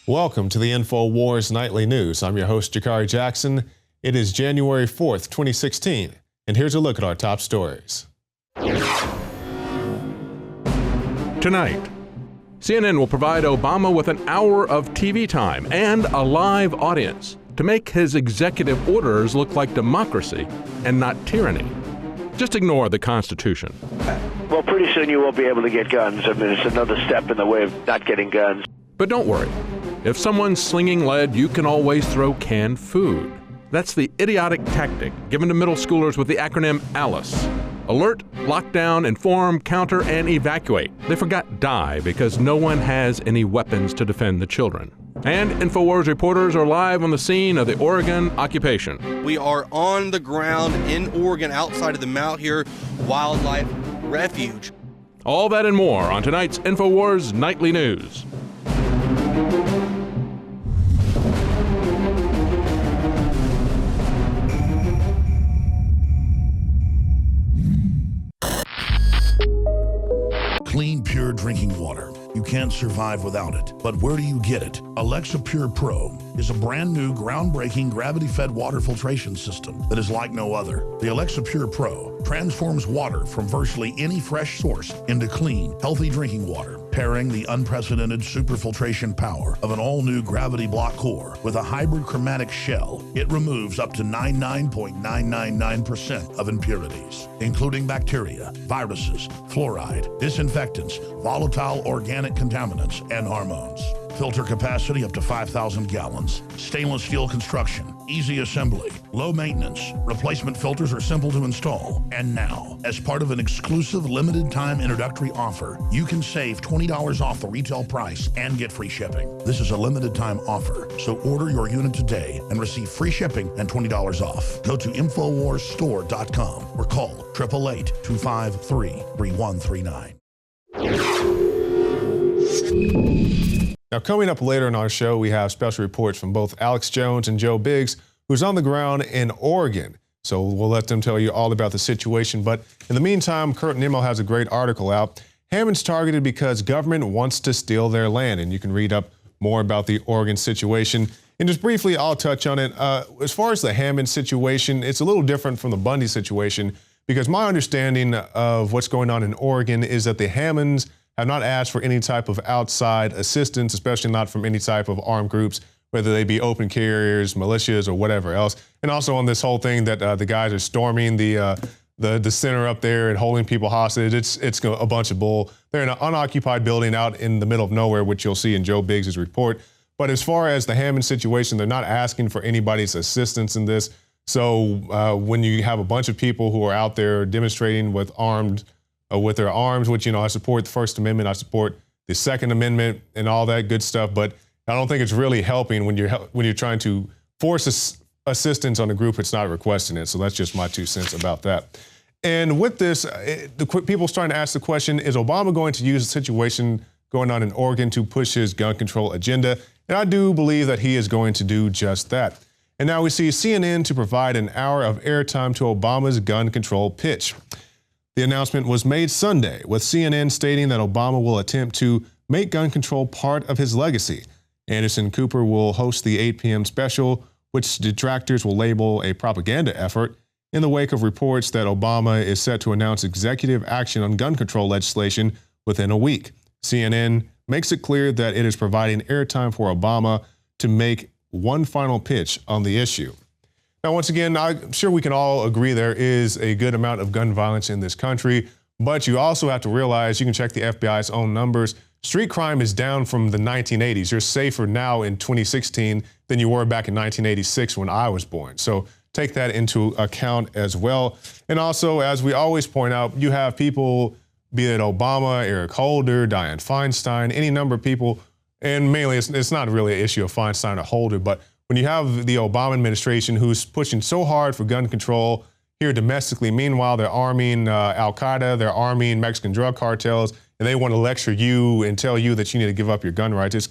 Welcome to the InfoWars Nightly News. I'm your host, Jakari Jackson. It is January 4th, 2016, and here's a look at our top stories. Tonight, CNN will provide Obama with an hour of TV time and a live audience to make his executive orders look like democracy and not tyranny. Just ignore the Constitution. Well, pretty soon you won't be able to get guns. I mean, it's another step in the way of not getting guns. But don't worry. If someone's slinging lead, you can always throw canned food. That's the idiotic tactic given to middle schoolers with the acronym ALICE. Alert, lockdown, inform, counter, and evacuate. They forgot DIE because no one has any weapons to defend the children. And InfoWars reporters are live on the scene of the Oregon occupation. We are on the ground in Oregon outside of the MALHEUR Wildlife Refuge. All that and more on tonight's InfoWars Nightly News. Clean, pure drinking water. You can't survive without it. But where do you get it? Alexa Pure Pro is a brand new, groundbreaking, gravity-fed water filtration system that is like no other. The Alexa Pure Pro transforms water from virtually any fresh source into clean, healthy drinking water, pairing the unprecedented superfiltration power of an all-new gravity block core with a hybrid chromatic shell. It removes up to 99.999% of impurities, including bacteria, viruses, fluoride, disinfectants, volatile organic contaminants, and hormones. Filter capacity up to 5,000 gallons. Stainless steel construction, easy assembly, low maintenance. Replacement filters are simple to install. And now, as part of an exclusive limited time introductory offer, you can save $20 off the retail price and get free shipping. This is a limited time offer, so order your unit today and receive free shipping and $20 off. Go to InfoWarsStore.com or call 888-253-3139. Now, coming up later in our show, we have special reports from both Alex Jones and Joe Biggs, who's on the ground in Oregon. So we'll let them tell you all about the situation. But in the meantime, Kurt Nimmo has a great article out. Hammond's targeted because government wants to steal their land. And you can read up more about the Oregon situation. And just briefly, I'll touch on it. As far as the Hammond situation, it's a little different from the Bundy situation, because my understanding of what's going on in Oregon is that the Hammonds have not asked for any type of outside assistance, especially not from any type of armed groups, whether they be open carriers, militias, or whatever else. And also on this whole thing that the guys are storming the center up there and holding people hostage, it's a bunch of bull. They're in an unoccupied building out in the middle of nowhere, which you'll see in Joe Biggs' report. But as far as the Hammond situation, they're not asking for anybody's assistance in this. So when you have a bunch of people who are out there demonstrating with their arms, which, I support the First Amendment, I support the Second Amendment and all that good stuff, but I don't think it's really helping when you're trying to force assistance on a group that's not requesting it. So that's just my 2 cents about that. And with this, people's trying to ask the question, is Obama going to use the situation going on in Oregon to push his gun control agenda? And I do believe that he is going to do just that. And now we see CNN to provide an hour of airtime to Obama's gun control pitch. The announcement was made Sunday, with CNN stating that Obama will attempt to make gun control part of his legacy. Anderson Cooper will host the 8 p.m. special, which detractors will label a propaganda effort, in the wake of reports that Obama is set to announce executive action on gun control legislation within a week. CNN makes it clear that it is providing airtime for Obama to make one final pitch on the issue. Now, once again, I'm sure we can all agree there is a good amount of gun violence in this country, but you also have to realize, you can check the FBI's own numbers, street crime is down from the 1980s. You're safer now in 2016 than you were back in 1986 when I was born. So take that into account as well. And also, as we always point out, you have people, be it Obama, Eric Holder, Dianne Feinstein, any number of people, and mainly it's not really an issue of Feinstein or Holder, but when you have the Obama administration who's pushing so hard for gun control here domestically, meanwhile they're arming Al-Qaeda, they're arming Mexican drug cartels, and they want to lecture you and tell you that you need to give up your gun rights. It's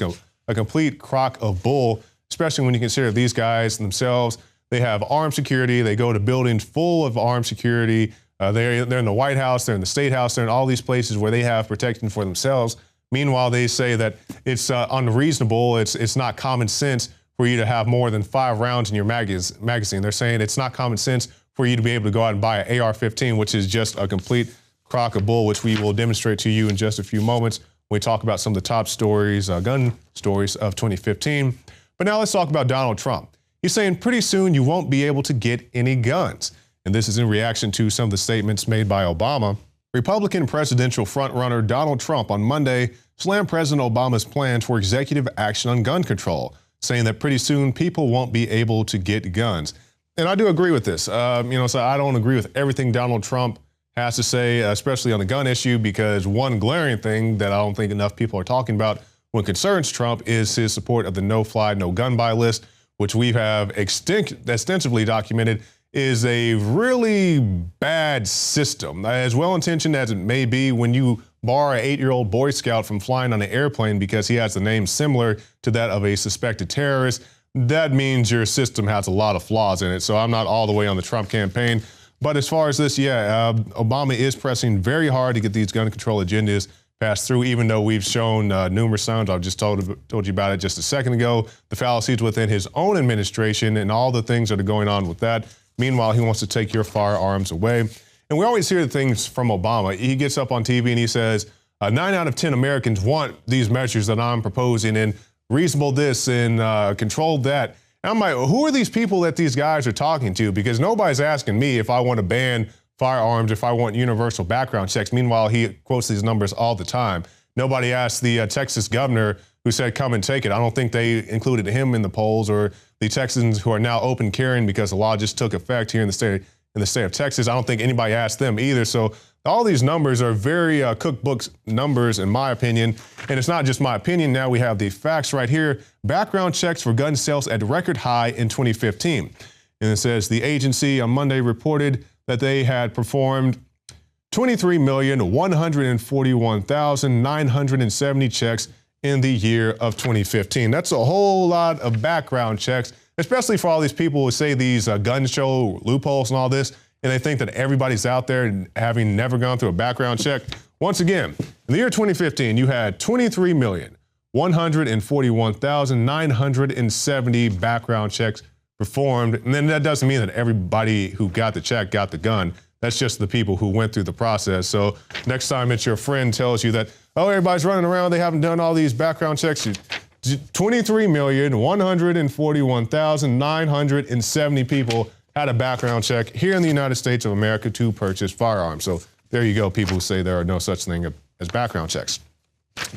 a complete crock of bull, especially when you consider these guys themselves. They have armed security. They go to buildings full of armed security. They're in the White House, they're in the State House, they're in all these places where they have protection for themselves. Meanwhile, they say that it's unreasonable. It's not common sense for you to have more than 5 rounds in your magazine. They're saying it's not common sense for you to be able to go out and buy an AR-15, which is just a complete crock of bull, which we will demonstrate to you in just a few moments when we talk about some of the top stories, gun stories of 2015. But now let's talk about Donald Trump. He's saying pretty soon you won't be able to get any guns. And this is in reaction to some of the statements made by Obama. Republican presidential frontrunner Donald Trump on Monday slammed President Obama's plans for executive action on gun control, saying that pretty soon people won't be able to get guns. And I do agree with this. So I don't agree with everything Donald Trump has to say, especially on the gun issue, because one glaring thing that I don't think enough people are talking about when concerns Trump is his support of the no-fly, no-gun-buy list, which we have extensively documented is a really bad system. As well-intentioned as it may be, when you bar an 8-year-old Boy Scout from flying on an airplane because he has a name similar to that of a suspected terrorist, that means your system has a lot of flaws in it. So I'm not all the way on the Trump campaign. But as far as this, Obama is pressing very hard to get these gun control agendas passed through, even though we've shown numerous times, I've just told you about it just a second ago, the fallacies within his own administration and all the things that are going on with that. Meanwhile, he wants to take your firearms away. And we always hear the things from Obama. He gets up on TV and he says, 9 out of 10 Americans want these measures that I'm proposing, and reasonable this and control that. And I'm like, who are these people that these guys are talking to? Because nobody's asking me if I want to ban firearms, if I want universal background checks. Meanwhile, he quotes these numbers all the time. Nobody asked the Texas governor who said, come and take it. I don't think they included him in the polls, or the Texans who are now open carrying because the law just took effect here in the state of Texas. I don't think anybody asked them either. So all these numbers are very cookbook numbers, in my opinion. And it's not just my opinion. Now we have the facts right here. Background checks for gun sales at record high in 2015. And it says the agency on Monday reported that they had performed 23,141,970 checks in the year of 2015. That's a whole lot of background checks, especially for all these people who say these gun show loopholes and all this, and they think that everybody's out there having never gone through a background check. Once again, in the year 2015, you had 23,141,970 background checks performed. And then that doesn't mean that everybody who got the check got the gun. That's just the people who went through the process. So next time it's your friend tells you that, oh, everybody's running around, they haven't done all these background checks. 23,141,970 people had a background check here in the United States of America to purchase firearms. So there you go, people who say there are no such thing as background checks.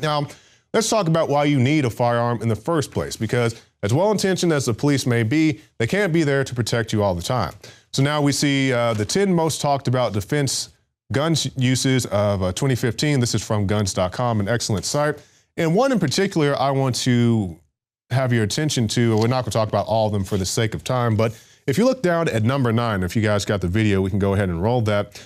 Now, let's talk about why you need a firearm in the first place, because as well-intentioned as the police may be, they can't be there to protect you all the time. So now we see the 10 most talked about defense gun uses of 2015. This is from guns.com, an excellent site. And one in particular I want to have your attention to, we're not going to talk about all of them for the sake of time, but if you look down at number 9, if you guys got the video, we can go ahead and roll that.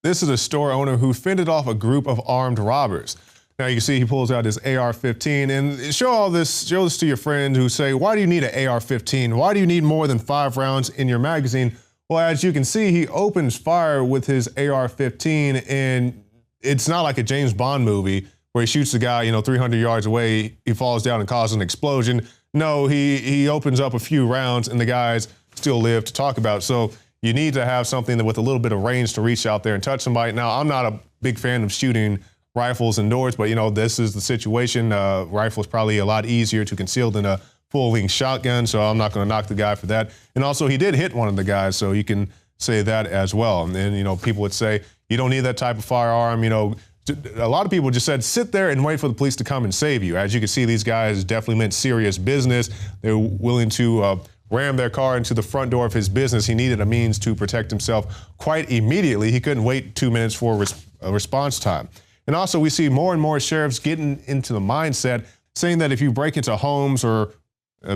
This is a store owner who fended off a group of armed robbers. Now you can see he pulls out his AR-15, and show this to your friends who say, why do you need an AR-15? Why do you need more than 5 rounds in your magazine? Well, as you can see, he opens fire with his AR-15, and it's not like a James Bond movie where he shoots the guy, 300 yards away, he falls down and causes an explosion. No, he opens up a few rounds and the guys still live to talk about. So you need to have something that with a little bit of range to reach out there and touch somebody. Now, I'm not a big fan of shooting rifles indoors, but this is the situation. Rifle is probably a lot easier to conceal than a full-length shotgun, so I'm not going to knock the guy for that. And also, he did hit one of the guys, so you can say that as well. And then, people would say, you don't need that type of firearm. A lot of people just said, sit there and wait for the police to come and save you. As you can see, these guys definitely meant serious business. They're willing to ram their car into the front door of his business. He needed a means to protect himself quite immediately. He couldn't wait 2 minutes for a response time. And also, we see more and more sheriffs getting into the mindset saying that if you break into homes or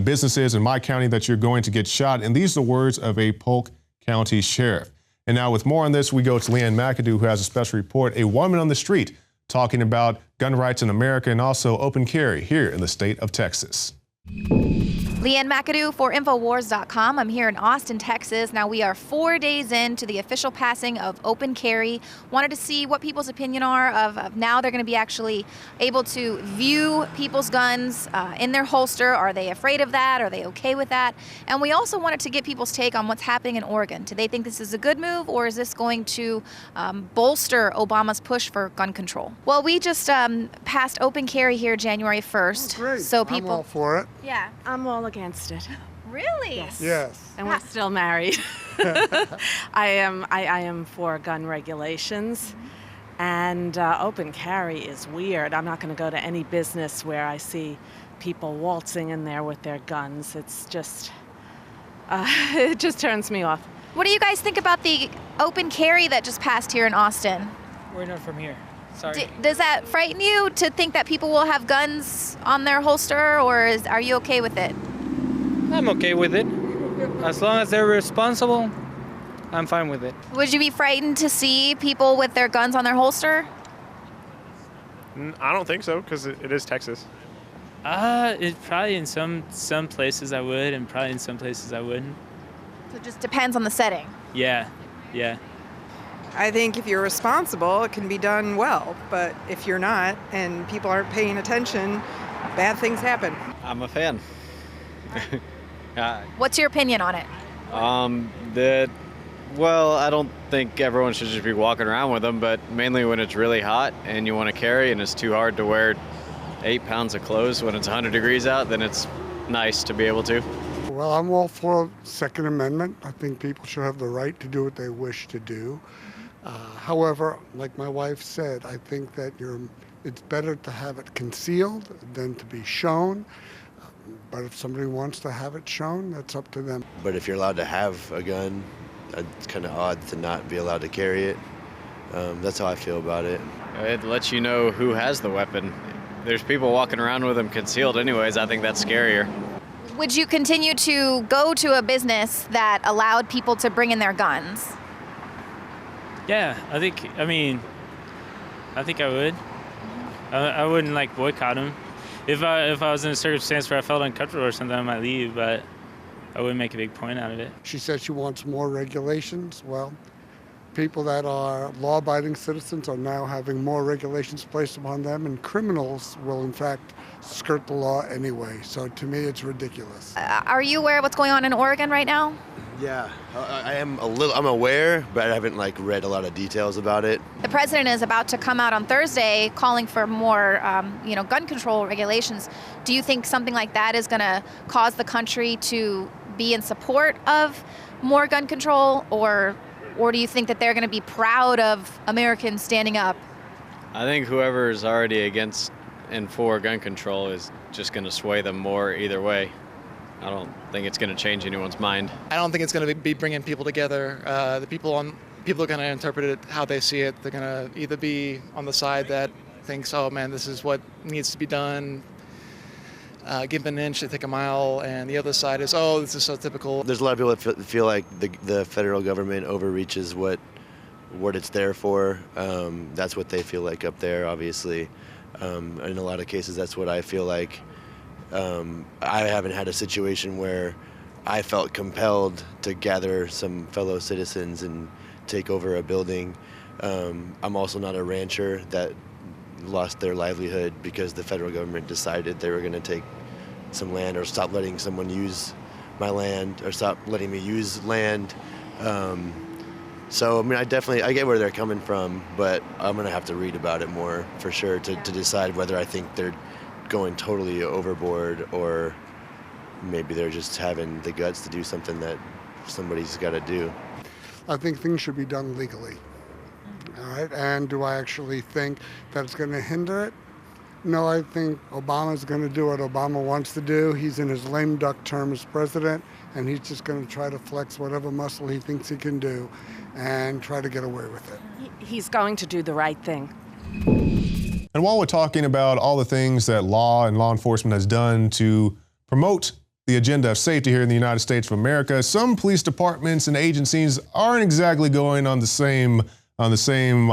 businesses in my county that you're going to get shot. And these are the words of a Polk County sheriff. And now with more on this, we go to Leanne McAdoo, who has a special report, a woman on the street talking about gun rights in America and also open carry here in the state of Texas. Leanne McAdoo for Infowars.com. I'm here in Austin, Texas. Now we are 4 days into the official passing of open carry. Wanted to see what people's opinion are of now they're going to be actually able to view people's guns in their holster. Are they afraid of that? Are they okay with that? And we also wanted to get people's take on what's happening in Oregon. Do they think this is a good move, or is this going to bolster Obama's push for gun control? Well, we just passed open carry here January 1st. Oh, great. So people. I'm all for it. Yeah. I'm all against it. Really? Yes. Yes. And we're still married. I am for gun regulations. And open carry is weird. I'm not going to go to any business where I see people waltzing in there with their guns. It's just, it just turns me off. What do you guys think about the open carry that just passed here in Austin? We're not from here. Sorry. Does that frighten you to think that people will have guns on their holster, or are you okay with it? I'm okay with it. As long as they're responsible, I'm fine with it. Would you be frightened to see people with their guns on their holster? I don't think so, because it is Texas. It probably in some places I would, and probably in some places I wouldn't. So it just depends on the setting. Yeah. I think if you're responsible, it can be done well. But if you're not, and people aren't paying attention, bad things happen. I'm a fan. What's your opinion on it? Well, I don't think everyone should just be walking around with them, but mainly when it's really hot and you want to carry and it's too hard to wear 8 pounds of clothes when it's 100 degrees out, then it's nice to be able to. Well, I'm all for Second Amendment. I think people should have the right to do what they wish to do. However, like my wife said, I think that it's better to have it concealed than to be shown. But if somebody wants to have it shown, that's up to them. But if you're allowed to have a gun, it's kind of odd to not be allowed to carry it. That's how I feel about it. It lets you know who has the weapon. There's people walking around with them concealed anyways. I think that's scarier. Would you continue to go to a business that allowed people to bring in their guns? Yeah, I think I would. I wouldn't like boycott them. If I was in a circumstance where I felt uncomfortable or something, I might leave, but I wouldn't make a big point out of it. She said she wants more regulations. Well, people that are law-abiding citizens are now having more regulations placed upon them, and criminals will, in fact, skirt the law anyway. So to me, it's ridiculous. Are you aware of what's going on in Oregon right now? Yeah, I'm aware, but I haven't read a lot of details about it. The president is about to come out on Thursday calling for more, gun control regulations. Do you think something like that is going to cause the country to be in support of more gun control, or do you think that they're going to be proud of Americans standing up? I think whoever is already against and for gun control is just going to sway them more either way. I don't think it's going to change anyone's mind. I don't think it's going to be bringing people together. The people are going to interpret it how they see it. They're going to either be on the side that thinks, oh man, this is what needs to be done, give an inch, they take a mile, and the other side is, oh, this is so typical. There's a lot of people that feel like the federal government overreaches what it's there for. That's what they feel like up there, obviously. In a lot of cases, that's what I feel like. I haven't had a situation where I felt compelled to gather some fellow citizens and take over a building. I'm also not a rancher that lost their livelihood because the federal government decided they were going to take some land or stop letting someone use my land or stop letting me use land. So, I get where they're coming from, but I'm going to have to read about it more for sure to decide whether I think they're going totally overboard or maybe they're just having the guts to do something that somebody's got to do. I think things should be done legally. All right, and do I actually think that it's going to hinder it? No, I think Obama's going to do what Obama wants to do. He's in his lame duck term as president, and he's just going to try to flex whatever muscle he thinks he can do and try to get away with it. He's going to do the right thing. And while we're talking about all the things that law and law enforcement has done to promote the agenda of safety here in the United States of America, some police departments and agencies aren't exactly going on the same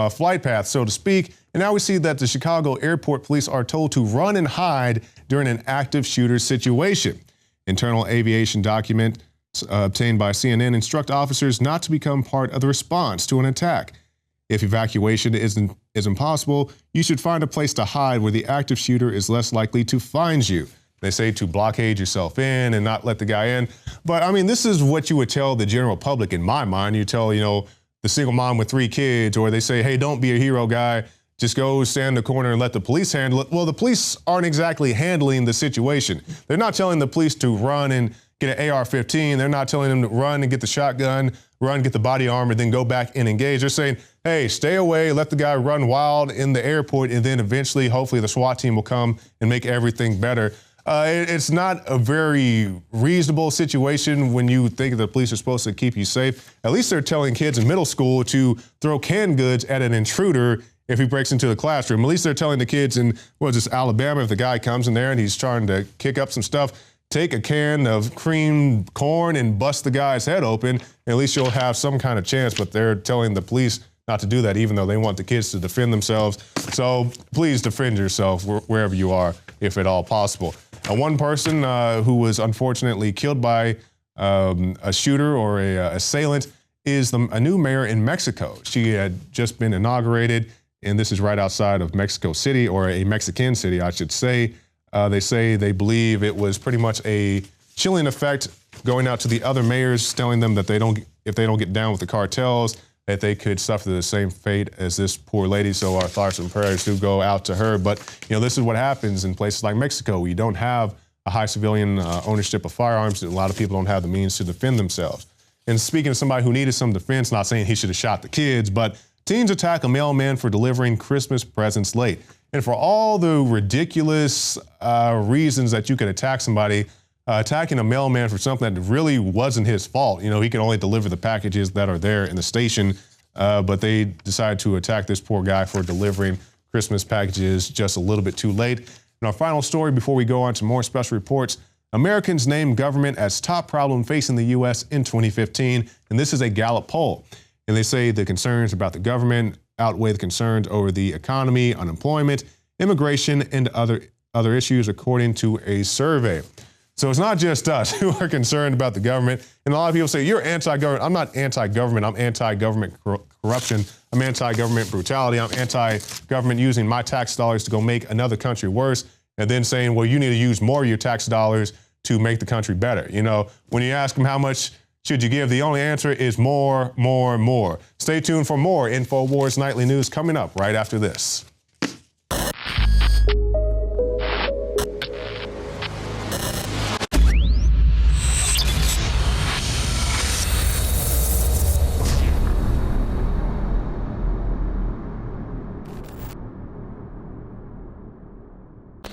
flight path, so to speak. And now we see that the Chicago airport police are told to run and hide during an active shooter situation. Internal aviation document obtained by CNN instruct officers not to become part of the response to an attack. If evacuation is impossible, you should find a place to hide where the active shooter is less likely to find you. They say to blockade yourself in and not let the guy in. But I mean, this is what you would tell the general public in my mind. You tell, the single mom with 3 kids, or they say, hey, don't be a hero, guy. Just go stand in the corner and let the police handle it. Well, the police aren't exactly handling the situation. They're not telling the police to run and get an AR-15. They're not telling them to run and get the shotgun, run, get the body armor, then go back and engage. They're saying, hey, stay away, let the guy run wild in the airport, and then eventually, hopefully, the SWAT team will come and make everything better. It's not a very reasonable situation when you think the police are supposed to keep you safe. At least they're telling kids in middle school to throw canned goods at an intruder if he breaks into the classroom. At least they're telling the kids in, Alabama, if the guy comes in there and he's trying to kick up some stuff, take a can of creamed corn and bust the guy's head open, and at least you'll have some kind of chance. But they're telling the police not to do that, even though they want the kids to defend themselves. So please defend yourself wherever you are, if at all possible. One person who was unfortunately killed by a shooter or a assailant is a new mayor in Mexico. She had just been inaugurated, and this is right outside of Mexico City, or a Mexican city, I should say. They say they believe it was pretty much a chilling effect going out to the other mayors, telling them that if they don't get down with the cartels, that they could suffer the same fate as this poor lady. So our thoughts and prayers do go out to her. But this is what happens in places like Mexico, where you don't have a high civilian ownership of firearms. A lot of people don't have the means to defend themselves. And speaking of somebody who needed some defense, not saying he should have shot the kids, but teens attack a mailman for delivering Christmas presents late. And for all the ridiculous reasons that you could attack somebody, attacking a mailman for something that really wasn't his fault. He can only deliver the packages that are there in the station, but they decided to attack this poor guy for delivering Christmas packages just a little bit too late. And our final story before we go on to more special reports, Americans named government as top problem facing the U.S. in 2015, and this is a Gallup poll. And they say the concerns about the government outweigh the concerns over the economy, unemployment, immigration, and other issues, according to a survey. So it's not just us who are concerned about the government. And a lot of people say, you're anti-government. I'm not anti-government. I'm anti-government corruption. I'm anti-government brutality. I'm anti-government using my tax dollars to go make another country worse, and then saying, well, you need to use more of your tax dollars to make the country better. When you ask them how much should you give, the only answer is more, more, more. Stay tuned for more InfoWars Nightly News coming up right after this.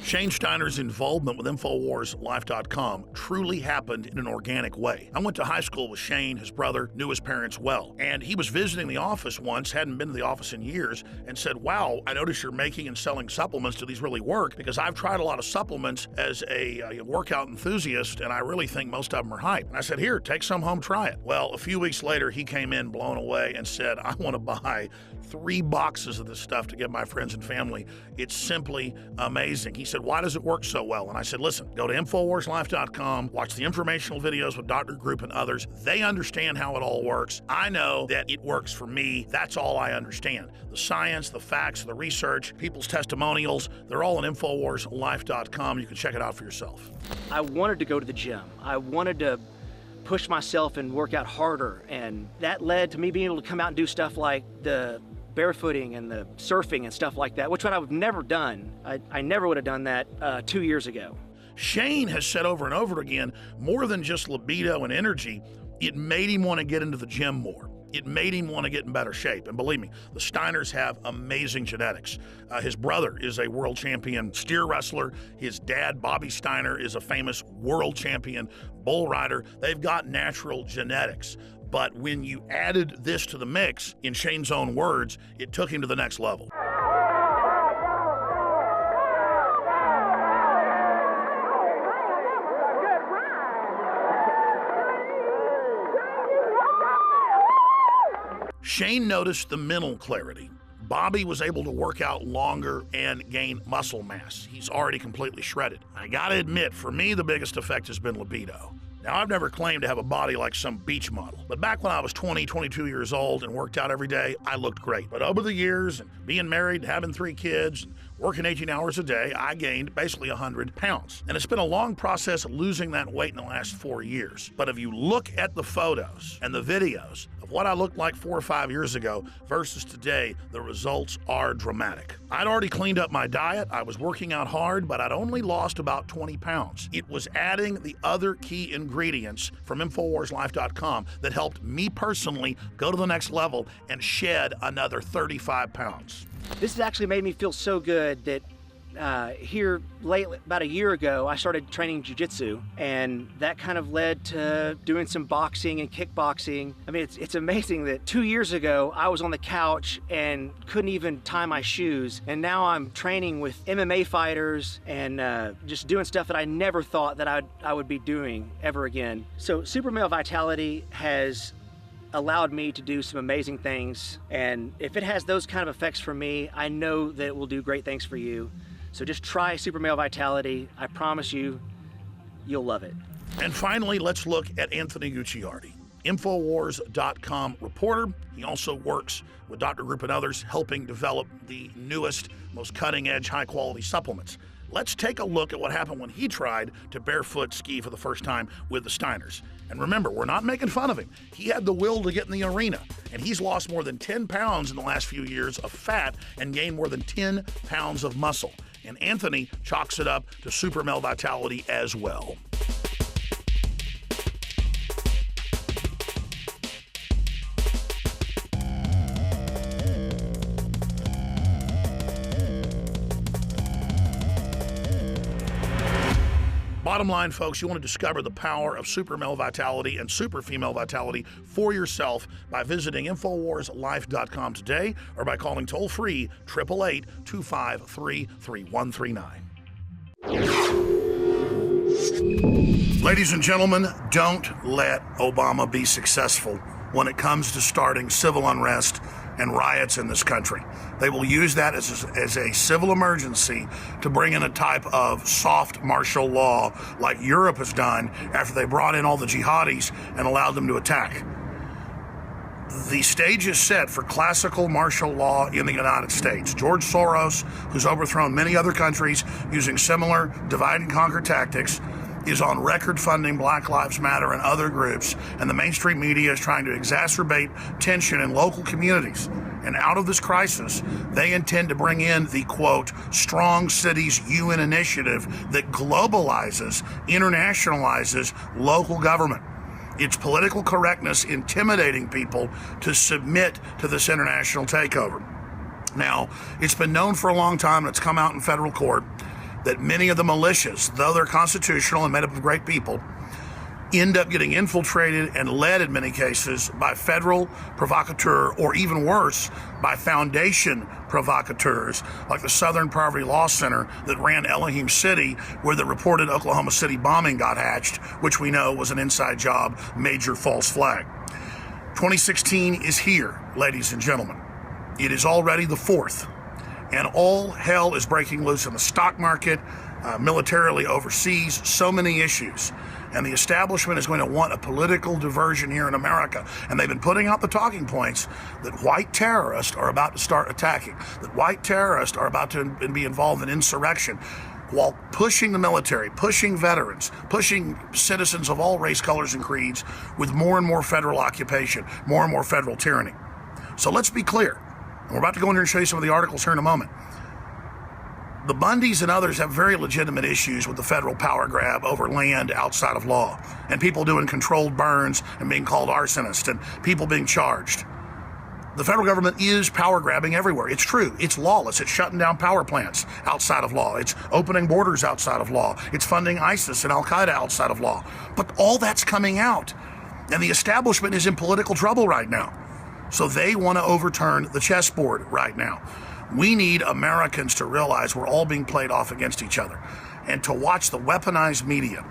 Shane Steiner's involvement with InfoWarsLife.com truly happened in an organic way. I went to high school with Shane, his brother, knew his parents well, and he was visiting the office once, hadn't been to the office in years, and said, wow, I notice you're making and selling supplements. Do these really work? Because I've tried a lot of supplements as a workout enthusiast, and I really think most of them are hype. And I said, here, take some home, try it. Well, a few weeks later, he came in blown away and said, I want to buy 3 boxes of this stuff to give my friends and family. It's simply amazing. He said, why does it work so well? And I said, listen, go to InfoWarsLife.com, watch the informational videos with Dr. Group and others. They understand how it all works. I know that it works for me. That's all I understand. The science, the facts, the research, people's testimonials, they're all on InfoWarsLife.com. You can check it out for yourself. I wanted to go to the gym. I wanted to push myself and work out harder, and that led to me being able to come out and do stuff like the barefooting and the surfing and stuff like that, which I've never done. I never would have done that 2 years ago. Shane has said over and over again, more than just libido and energy, it made him want to get into the gym more. It made him want to get in better shape. And believe me, the Steiners have amazing genetics. His brother is a world champion steer wrestler. His dad, Bobby Steiner, is a famous world champion bull rider. They've got natural genetics. But when you added this to the mix, in Shane's own words, it took him to the next level. Shane noticed the mental clarity, Bobby was able to work out longer and gain muscle mass. He's already completely shredded. I gotta admit, for me, the biggest effect has been libido. Now, I've never claimed to have a body like some beach model, but back when I was 20, 22 years old and worked out every day, I looked great. But over the years, and being married, having 3 kids, and working 18 hours a day, I gained basically 100 pounds. And it's been a long process losing that weight in the last 4 years. But if you look at the photos and the videos of what I looked like 4 or 5 years ago versus today, the results are dramatic. I'd already cleaned up my diet, I was working out hard, but I'd only lost about 20 pounds. It was adding the other key ingredients from InfoWarsLife.com that helped me personally go to the next level and shed another 35 pounds. This has actually made me feel so good that here lately, about a year ago, I started training jiu-jitsu, and that kind of led to doing some boxing and kickboxing. I mean, it's amazing that 2 years ago, I was on the couch and couldn't even tie my shoes, and now I'm training with MMA fighters and just doing stuff that I never thought that I would be doing ever again. So Super Male Vitality has allowed me to do some amazing things, and if it has those kind of effects for me, I know that it will do great things for you. So just try Super Male Vitality. I promise you, you'll love it. And finally, let's look at Anthony Gucciardi, InfoWars.com reporter. He also works with Dr. Group and others, helping develop the newest, most cutting-edge, high-quality supplements. Let's take a look at what happened when he tried to barefoot ski for the first time with the Steiners. And remember, we're not making fun of him. He had the will to get in the arena, and he's lost more than 10 pounds in the last few years of fat and gained more than 10 pounds of muscle. And Anthony chalks it up to Super Male Vitality as well. Bottom line, folks, you want to discover the power of Super Male Vitality and Super Female Vitality for yourself by visiting InfoWarsLife.com today or by calling toll-free 888-253-3139. Ladies and gentlemen, don't let Obama be successful when it comes to starting civil unrest and riots in this country. They will use that as a civil emergency to bring in a type of soft martial law like Europe has done after they brought in all the jihadis and allowed them to attack. The stage is set for classical martial law in the United States. George Soros, who's overthrown many other countries using similar divide and conquer tactics, is on record funding Black Lives Matter and other groups, and the mainstream media is trying to exacerbate tension in local communities. And out of this crisis, they intend to bring in the, quote, Strong Cities UN initiative that globalizes, internationalizes local government. It's political correctness intimidating people to submit to this international takeover. Now, it's been known for a long time, and it's come out in federal court, that many of the militias, though they're constitutional and made up of great people, end up getting infiltrated and led in many cases by federal provocateur, or even worse, by foundation provocateurs like the Southern Poverty Law Center that ran Elohim City, where the reported Oklahoma City bombing got hatched, which we know was an inside job, major false flag. 2016 is here, ladies and gentlemen. It is already the 4th. And all hell is breaking loose in the stock market, militarily overseas, so many issues. And the establishment is going to want a political diversion here in America. And they've been putting out the talking points that white terrorists are about to start attacking, that white terrorists are about to be involved in insurrection, while pushing the military, pushing veterans, pushing citizens of all race, colors, and creeds with more and more federal occupation, more and more federal tyranny. So let's be clear. And we're about to go in here and show you some of the articles here in a moment. The Bundys and others have very legitimate issues with the federal power grab over land outside of law, and people doing controlled burns and being called arsonists, and people being charged. The federal government is power grabbing everywhere. It's true. It's lawless. It's shutting down power plants outside of law. It's opening borders outside of law. It's funding ISIS and Al-Qaeda outside of law. But all that's coming out, and the establishment is in political trouble right now. So they want to overturn the chessboard right now. We need Americans to realize we're all being played off against each other, and to watch the weaponized media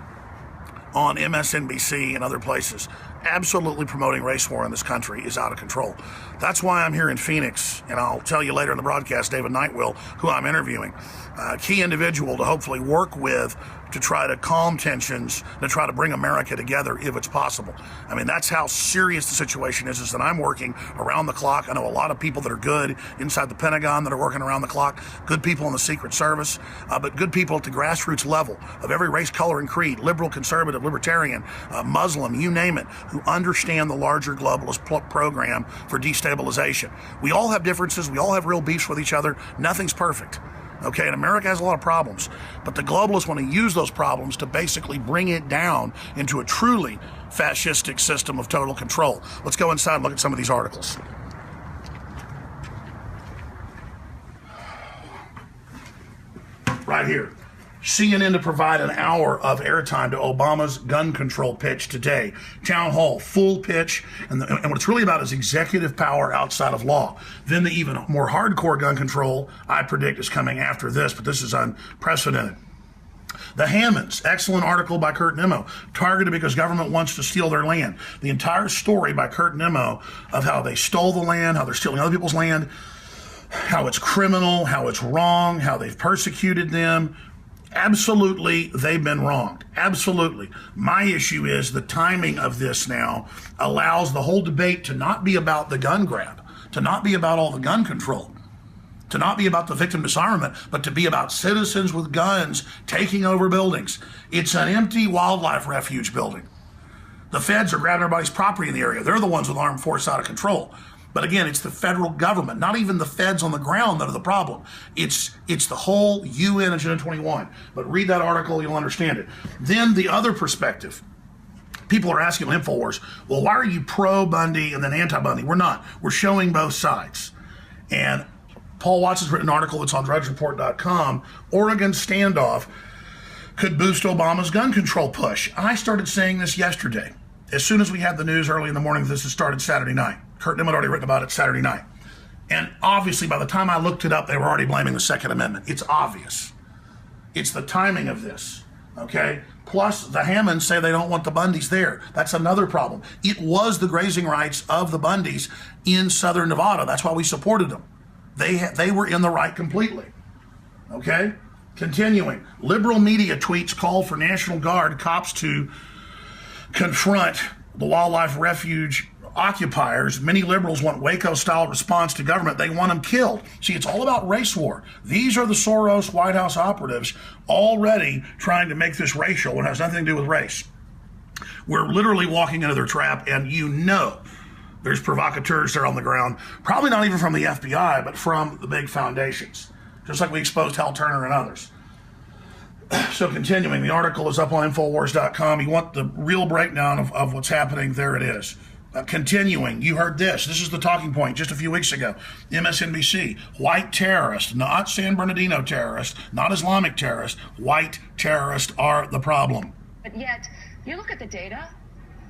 on MSNBC and other places absolutely promoting race war in this country is out of control. That's why I'm here in Phoenix, and I'll tell you later in the broadcast, David Knight will, who I'm interviewing, a key individual to hopefully work with to try to calm tensions, to try to bring America together if it's possible. I mean, that's how serious the situation is that I'm working around the clock. I know a lot of people that are good inside the Pentagon that are working around the clock, good people in the Secret Service, but good people at the grassroots level of every race, color, and creed, liberal, conservative, libertarian, Muslim, you name it, who understand the larger globalist program for destabilization. We all have differences. We all have real beefs with each other. Nothing's perfect. Okay, and America has a lot of problems, but the globalists want to use those problems to basically bring it down into a truly fascistic system of total control. Let's go inside and look at some of these articles. Right here. CNN to provide an hour of airtime to Obama's gun control pitch today. Town hall, full pitch, and what it's really about is executive power outside of law. Then the even more hardcore gun control, I predict, is coming after this, but this is unprecedented. The Hammonds, excellent article by Kurt Nimmo, targeted because government wants to steal their land. The entire story by Kurt Nimmo of how they stole the land, how they're stealing other people's land, how it's criminal, how it's wrong, how they've persecuted them. Absolutely, they've been wronged. Absolutely. My issue is the timing of this now allows the whole debate to not be about the gun grab, to not be about all the gun control, to not be about the victim disarmament, but to be about citizens with guns taking over buildings. It's an empty wildlife refuge building. The feds are grabbing everybody's property in the area. They're the ones with armed force out of control. But again, it's the federal government, not even the feds on the ground that are the problem. It's the whole UN Agenda 21. But read that article, you'll understand it. Then the other perspective. People are asking on InfoWars, well, why are you pro-Bundy and then anti-Bundy? We're not. We're showing both sides. And Paul Watts has written an article that's on drudgereport.com. Oregon standoff could boost Obama's gun control push. I started saying this yesterday. As soon as we had the news early in the morning, this had started Saturday night. Kurt Nimmo had already written about it Saturday night. And obviously, by the time I looked it up, they were already blaming the Second Amendment. It's obvious. It's the timing of this, okay? Plus, the Hammonds say they don't want the Bundys there. That's another problem. It was the grazing rights of the Bundys in southern Nevada. That's why we supported them. They were in the right completely, okay? Continuing, liberal media tweets call for National Guard cops to confront the wildlife refuge occupiers. Many liberals want Waco-style response to government. They want them killed. See, it's all about race war. These are the Soros White House operatives already trying to make this racial when it has nothing to do with race. We're literally walking into their trap, and you know there's provocateurs there on the ground, probably not even from the FBI, but from the big foundations, just like we exposed Hal Turner and others. So continuing, the article is up on Infowars.com. You want the real breakdown of what's happening, there it is. Continuing, you heard this. This is the talking point just a few weeks ago. MSNBC, white terrorists, not San Bernardino terrorists, not Islamic terrorists, white terrorists are the problem. But yet, you look at the data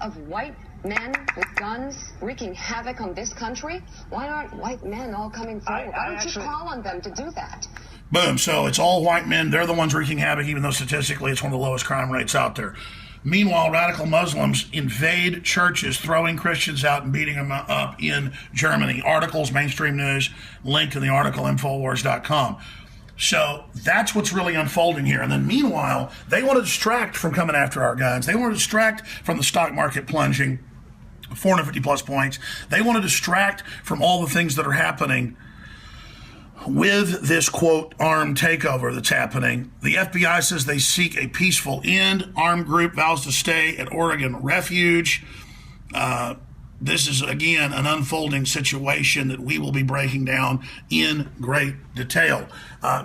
of white men with guns wreaking havoc on this country. Why aren't white men all coming forward? Why don't you call on them to do that? Boom. So it's all white men. They're the ones wreaking havoc, even though statistically it's one of the lowest crime rates out there. Meanwhile, radical Muslims invade churches, throwing Christians out and beating them up in Germany. Articles, mainstream news, link in the article, Infowars.com. So that's what's really unfolding here. And then meanwhile, they want to distract from coming after our guns. They want to distract from the stock market plunging 450 plus points. They want to distract from all the things that are happening with this, quote, armed takeover that's happening. The FBI says they seek a peaceful end. Armed group vows to stay at Oregon Refuge. This is, again, an unfolding situation that we will be breaking down in great detail.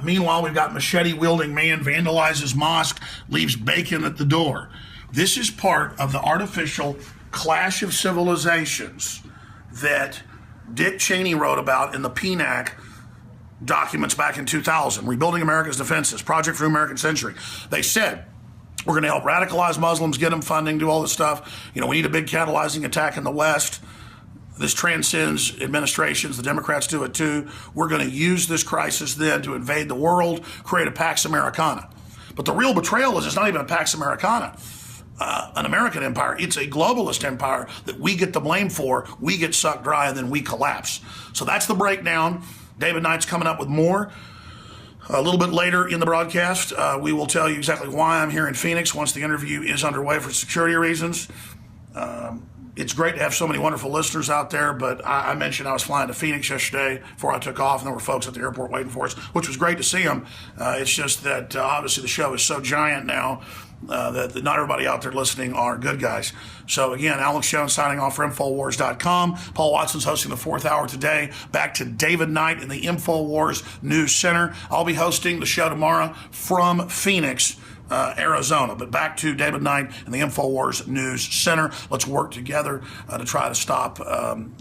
Meanwhile, we've got machete-wielding man vandalizes mosque, leaves bacon at the door. This is part of the artificial clash of civilizations that Dick Cheney wrote about in the PNAC documents back in 2000, Rebuilding America's Defenses, Project for the American Century. They said, we're going to help radicalize Muslims, get them funding, do all this stuff. You know, we need a big catalyzing attack in the West. This transcends administrations. The Democrats do it too. We're going to use this crisis then to invade the world, create a Pax Americana. But the real betrayal is it's not even a Pax Americana. an American empire. It's a globalist empire that we get the blame for. We get sucked dry and then we collapse. So that's the breakdown. David Knight's coming up with more. A little bit later in the broadcast, we will tell you exactly why I'm here in Phoenix once the interview is underway for security reasons. It's great to have so many wonderful listeners out there, but I mentioned I was flying to Phoenix yesterday before I took off, and there were folks at the airport waiting for us, which was great to see them. It's just that obviously the show is so giant now that not everybody out there listening are good guys. So again, Alex Jones signing off for InfoWars.com. Paul Watson's hosting the 4th hour today. Back to David Knight in the InfoWars News Center. I'll be hosting the show tomorrow from Phoenix, Arizona. But back to David Knight and the InfoWars News Center. Let's work together to try to stop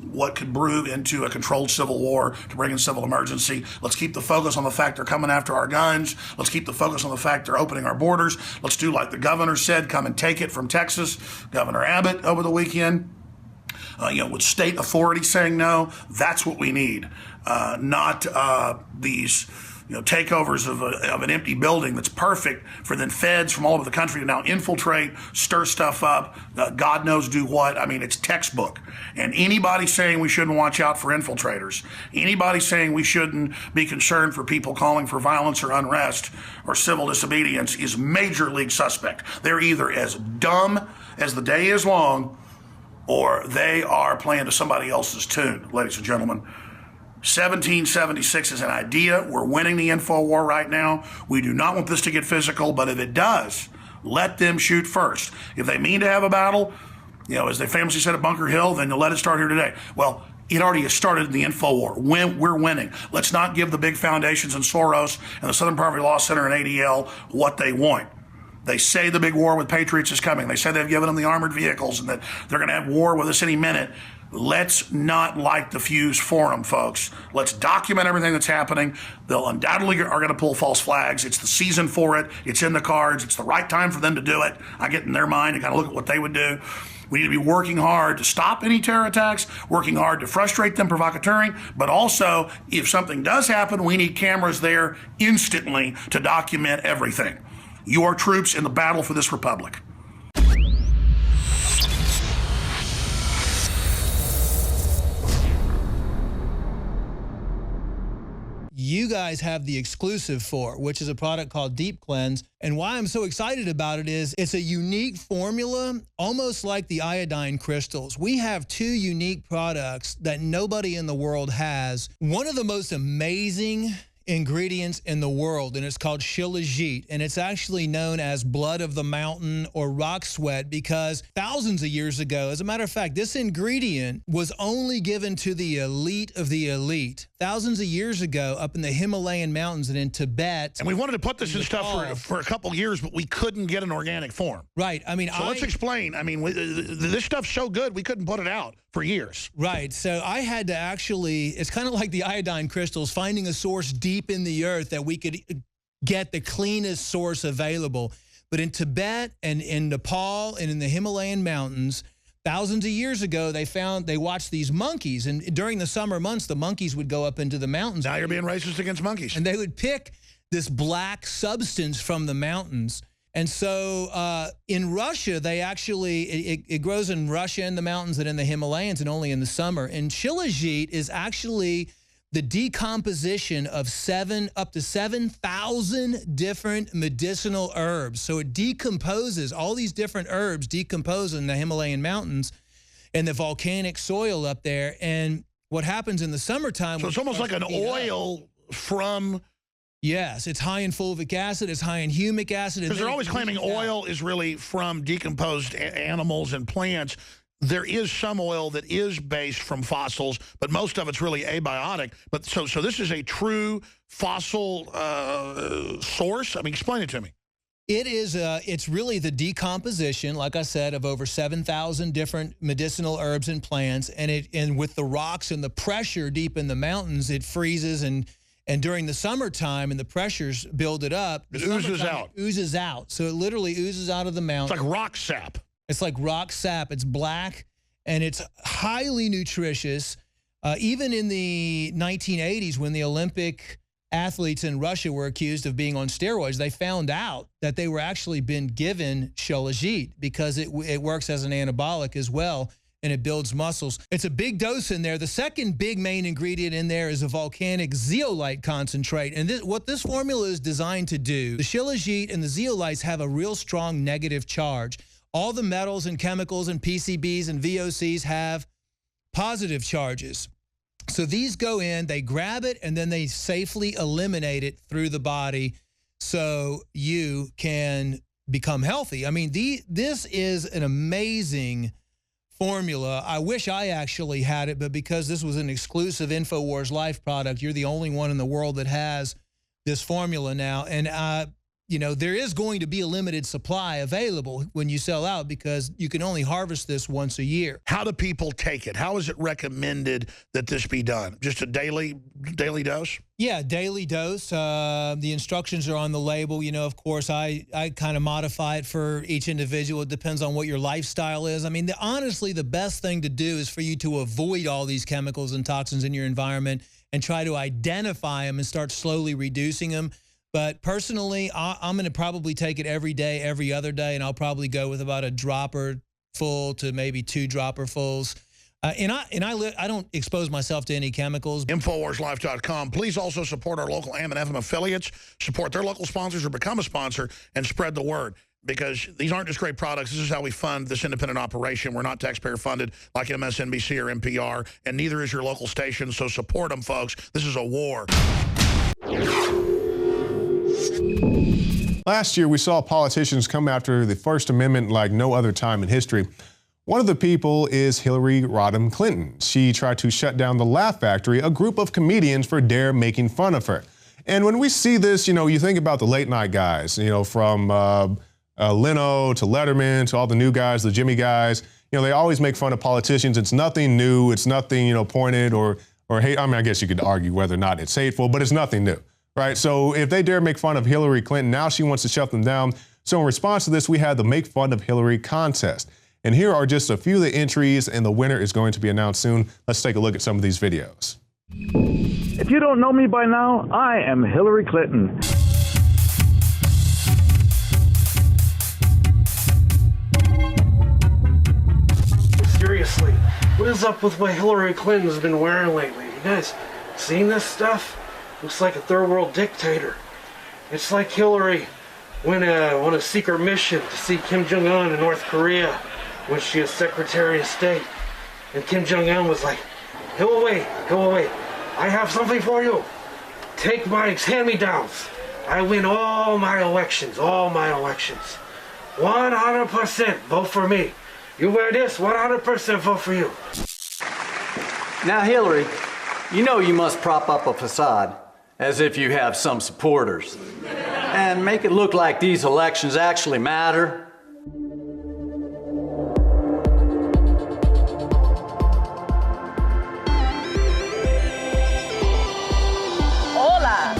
what could brew into a controlled civil war, to bring in civil emergency. Let's keep the focus on the fact they're coming after our guns. Let's keep the focus on the fact they're opening our borders. Let's do like the governor said, come and take it from Texas. Governor Abbott over the weekend. With state authority saying no, that's what we need. Not these takeovers of an empty building that's perfect for then feds from all over the country to now infiltrate, stir stuff up, God knows do what. I mean, it's textbook. And anybody saying we shouldn't watch out for infiltrators, anybody saying we shouldn't be concerned for people calling for violence or unrest or civil disobedience is major league suspect. They're either as dumb as the day is long, or they are playing to somebody else's tune, ladies and gentlemen. 1776 is an idea. We're winning the info war right now. We do not want this to get physical, but if it does, let them shoot first. If they mean to have a battle, as they famously said at Bunker Hill, then let it start here today. Well, it already has started in the info war. We're winning. Let's not give the big foundations and Soros and the Southern Poverty Law Center and ADL what they want. They say the big war with Patriots is coming. They say they've given them the armored vehicles and that they're going to have war with us any minute. Let's not light the fuse for them, folks. Let's document everything that's happening. They'll undoubtedly are going to pull false flags. It's the season for it. It's in the cards. It's the right time for them to do it. I get in their mind and kind of look at what they would do. We need to be working hard to stop any terror attacks, working hard to frustrate them, provocateuring, but also if something does happen, we need cameras there instantly to document everything. Your troops in the battle for this republic. You guys have the exclusive for, which is a product called Deep Cleanse. And why I'm so excited about it is it's a unique formula, almost like the iodine crystals. We have two unique products that nobody in the world has. One of the most amazing ingredients in the world, and it's called shilajit, and it's actually known as blood of the mountain or rock sweat because thousands of years ago, as a matter of fact, this ingredient was only given to the elite of the elite. Thousands of years ago up in the Himalayan mountains and in Tibet. And we wanted to put this in stuff for a couple years, but we couldn't get an organic form. Right. I mean, so let's explain. I mean, this stuff's so good, we couldn't put it out for years. Right. So I had to actually, it's kind of like the iodine crystals, finding a source deep in the earth that we could get the cleanest source available. But in Tibet and in Nepal and in the Himalayan mountains, thousands of years ago, they watched these monkeys. And during the summer months, the monkeys would go up into the mountains. Now you're being racist against monkeys. And they would pick this black substance from the mountains. And so in Russia, they actually, it grows in Russia in the mountains and in the Himalayas and only in the summer. And shilajit is actually the decomposition of up to 7,000 different medicinal herbs. So it decomposes, all these different herbs decompose in the Himalayan mountains and the volcanic soil up there. And what happens in the summertime... So it's almost like an oil from... Yes, it's high in fulvic acid, it's high in humic acid. Because they're always claiming oil is really from decomposed animals and plants. There is some oil that is based from fossils, but most of it's really abiotic. But so this is a true fossil source? I mean, explain it to me. It is, it's really the decomposition, like I said, of over 7,000 different medicinal herbs and plants. And with the rocks and the pressure deep in the mountains, it freezes and during the summertime and the pressures build it up, it oozes out. It oozes out. So it literally oozes out of the mountain. It's like rock sap. It's like rock sap. It's black and it's highly nutritious. Even in the 1980s when the Olympic athletes in Russia were accused of being on steroids, they found out that they were actually been given Shilajit because it works as an anabolic as well, and it builds muscles. It's a big dose in there. The second big main ingredient in there is a volcanic zeolite concentrate. And what this formula is designed to do, the Shilajit and the zeolites have a real strong negative charge. All the metals and chemicals and PCBs and VOCs have positive charges. So these go in, they grab it, and then they safely eliminate it through the body so you can become healthy. I mean, this is an amazing formula. I wish I actually had it, but because this was an exclusive InfoWars Life product, you're the only one in the world that has this formula now. And, you know, there is going to be a limited supply available when you sell out because you can only harvest this once a year. How do people take it? How is it recommended that this be done? Just a daily dose? Yeah, daily dose. The instructions are on the label. You know, of course, I kind of modify it for each individual. It depends on what your lifestyle is. I mean, honestly, the best thing to do is for you to avoid all these chemicals and toxins in your environment and try to identify them and start slowly reducing them. But personally, I'm going to probably take it every day, every other day, and I'll probably go with about a dropper full to maybe 2 dropper fulls. And I don't expose myself to any chemicals. InfoWarsLife.com. Please also support our local AM and FM affiliates, support their local sponsors or become a sponsor, and spread the word. Because these aren't just great products. This is how we fund this independent operation. We're not taxpayer funded like MSNBC or NPR, and neither is your local station. So support them, folks. This is a war. Last year, we saw politicians come after the First Amendment like no other time in history. One of the people is Hillary Rodham Clinton. She tried to shut down the Laugh Factory, a group of comedians for dare making fun of her. And when we see this, you know, you think about the late night guys, you know, from Leno to Letterman to all the new guys, the Jimmy guys. You know, they always make fun of politicians. It's nothing new. It's nothing, you know, pointed or hate. I mean, I guess you could argue whether or not it's hateful, but it's nothing new. Right, so if they dare make fun of Hillary Clinton, now she wants to shut them down. So in response to this, we had the Make Fun of Hillary contest. And here are just a few of the entries, and the winner is going to be announced soon. Let's take a look at some of these videos. If you don't know me by now, I am Hillary Clinton. Seriously, what is up with what Hillary Clinton's been wearing lately? You guys seen this stuff? Looks like a third world dictator. It's like Hillary went on a secret mission to see Kim Jong-un in North Korea when she was Secretary of State. And Kim Jong-un was like, go away, I have something for you. Take my hand-me-downs. I win all my elections, 100% vote for me. You wear this, 100% vote for you. Now, Hillary, you know you must prop up a facade as if you have some supporters and make it look like these elections actually matter. Hola.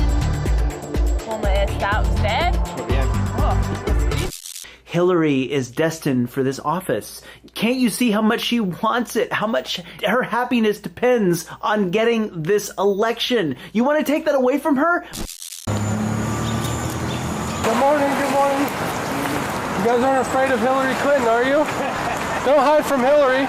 ¿Cómo está usted? Bien. Oh. Hillary is destined for this office. Can't you see how much she wants it? How much her happiness depends on getting this election? You want to take that away from her? Good morning. You guys aren't afraid of Hillary Clinton, are you? Don't hide from Hillary.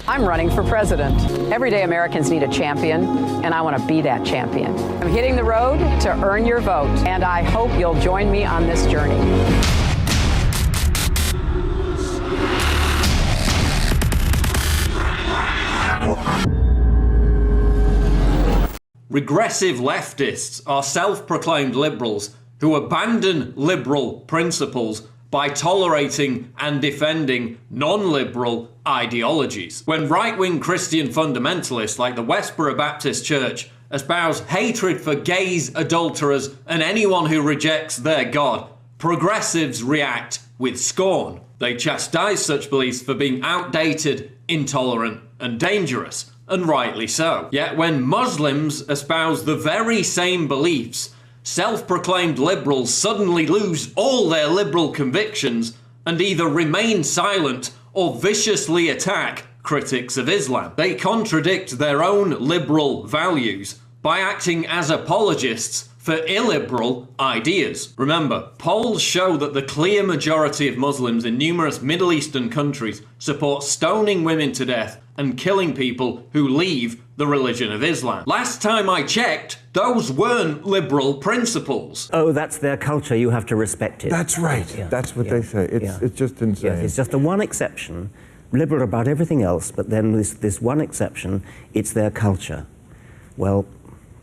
I'm running for president. Everyday Americans need a champion, and I want to be that champion. I'm hitting the road to earn your vote, and I hope you'll join me on this journey. Regressive leftists are self-proclaimed liberals who abandon liberal principles by tolerating and defending non-liberal ideologies. When right-wing Christian fundamentalists like the Westboro Baptist Church espouse hatred for gays, adulterers, and anyone who rejects their God, progressives react with scorn. They chastise such beliefs for being outdated, intolerant, and dangerous, and rightly so. Yet when Muslims espouse the very same beliefs, self-proclaimed liberals suddenly lose all their liberal convictions and either remain silent or viciously attack critics of Islam. They contradict their own liberal values by acting as apologists for illiberal ideas. Remember, polls show that the clear majority of Muslims in numerous Middle Eastern countries support stoning women to death and killing people who leave the religion of Islam. Last time I checked, those weren't liberal principles. Oh, that's their culture, you have to respect it. That's right. Yeah. That's what they say. It's just insane. Yes, it's just the one exception, liberal about everything else, but then this one exception, it's their culture. Well,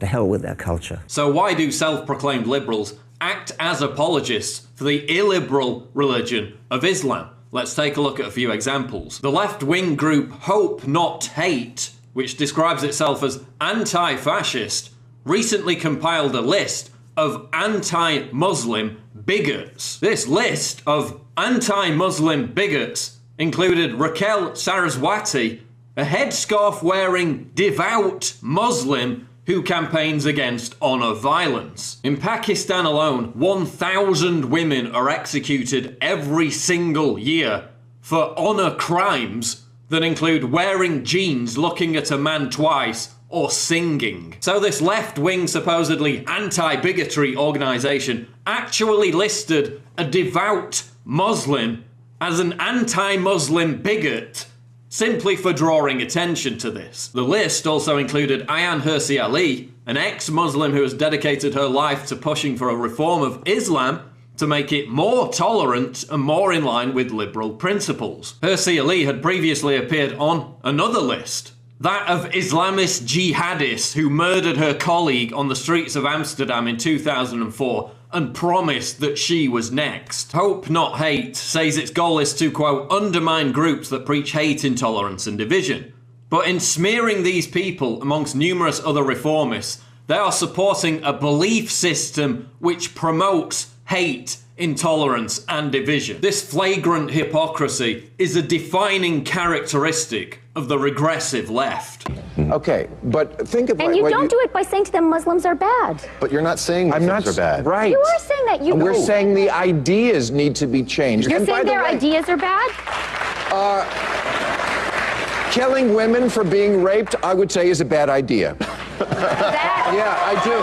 to hell with their culture. So why do self-proclaimed liberals act as apologists for the illiberal religion of Islam? Let's take a look at a few examples. The left-wing group Hope Not Hate, which describes itself as anti-fascist, recently compiled a list of anti-Muslim bigots. This list of anti-Muslim bigots included Raquel Saraswati, a headscarf-wearing devout Muslim who campaigns against honor violence. In Pakistan alone, 1,000 women are executed every single year for honor crimes that include wearing jeans, looking at a man twice, or singing. So this left-wing, supposedly anti-bigotry organization actually listed a devout Muslim as an anti-Muslim bigot simply for drawing attention to this. The list also included Ayan Hirsi Ali, an ex-Muslim who has dedicated her life to pushing for a reform of Islam to make it more tolerant and more in line with liberal principles. Hirsi Ali had previously appeared on another list, that of Islamist jihadists who murdered her colleague on the streets of Amsterdam in 2004 and promised that she was next. Hope Not Hate says its goal is to, quote, undermine groups that preach hate, intolerance and division. But in smearing these people amongst numerous other reformists, they are supporting a belief system which promotes hate, intolerance and division. This flagrant hypocrisy is a defining characteristic of the regressive left. Okay, but think about and you don't do it by saying to them Muslims are bad. But you're not saying Muslims are bad. Right. You are saying that. You. We're saying the ideas need to be changed. You're And saying by the their way, ideas are bad? killing women for being raped, I would say, is a bad idea. Yeah, I do.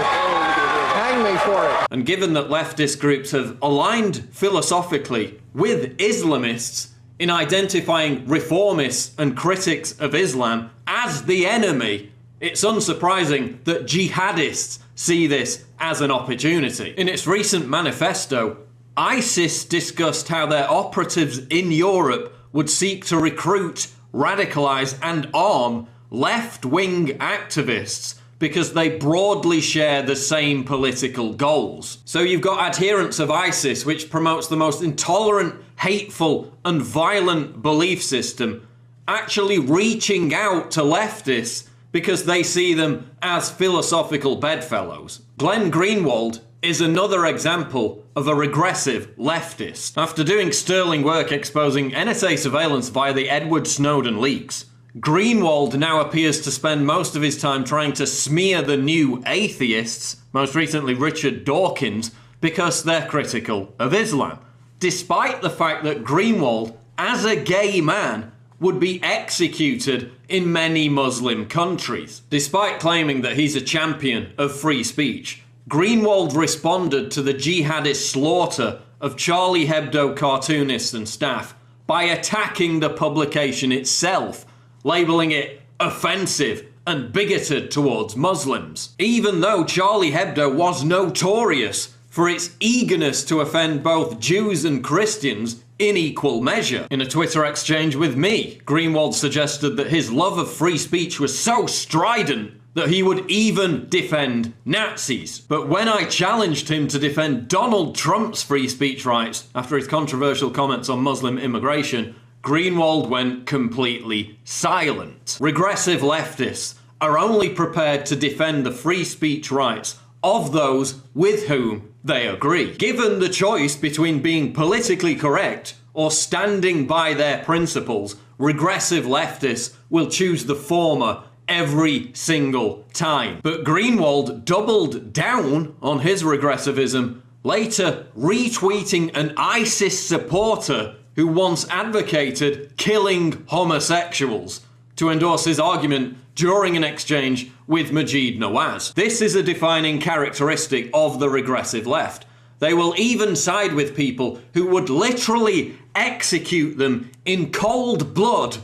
Hang me for it. And given that leftist groups have aligned philosophically with Islamists in identifying reformists and critics of Islam as the enemy, it's unsurprising that jihadists see this as an opportunity. In its recent manifesto, ISIS discussed how their operatives in Europe would seek to recruit, radicalize and arm left-wing activists because they broadly share the same political goals. So you've got adherents of ISIS, which promotes the most intolerant, hateful and violent belief system, actually reaching out to leftists because they see them as philosophical bedfellows. Glenn Greenwald is another example of a regressive leftist. After doing sterling work exposing NSA surveillance via the Edward Snowden leaks, Greenwald now appears to spend most of his time trying to smear the new atheists, most recently Richard Dawkins, because they're critical of Islam, despite the fact that Greenwald, as a gay man, would be executed in many Muslim countries. Despite claiming that he's a champion of free speech, Greenwald responded to the jihadist slaughter of Charlie Hebdo cartoonists and staff by attacking the publication itself, labeling it offensive and bigoted towards Muslims, even though Charlie Hebdo was notorious for its eagerness to offend both Jews and Christians in equal measure. In a Twitter exchange with me, Greenwald suggested that his love of free speech was so strident that he would even defend Nazis. But when I challenged him to defend Donald Trump's free speech rights after his controversial comments on Muslim immigration, Greenwald went completely silent. Regressive leftists are only prepared to defend the free speech rights of those with whom they agree. Given the choice between being politically correct or standing by their principles, regressive leftists will choose the former every single time. But Greenwald doubled down on his regressivism, later retweeting an ISIS supporter who once advocated killing homosexuals, to endorse his argument during an exchange with Maajid Nawaz. This is a defining characteristic of the regressive left. They will even side with people who would literally execute them in cold blood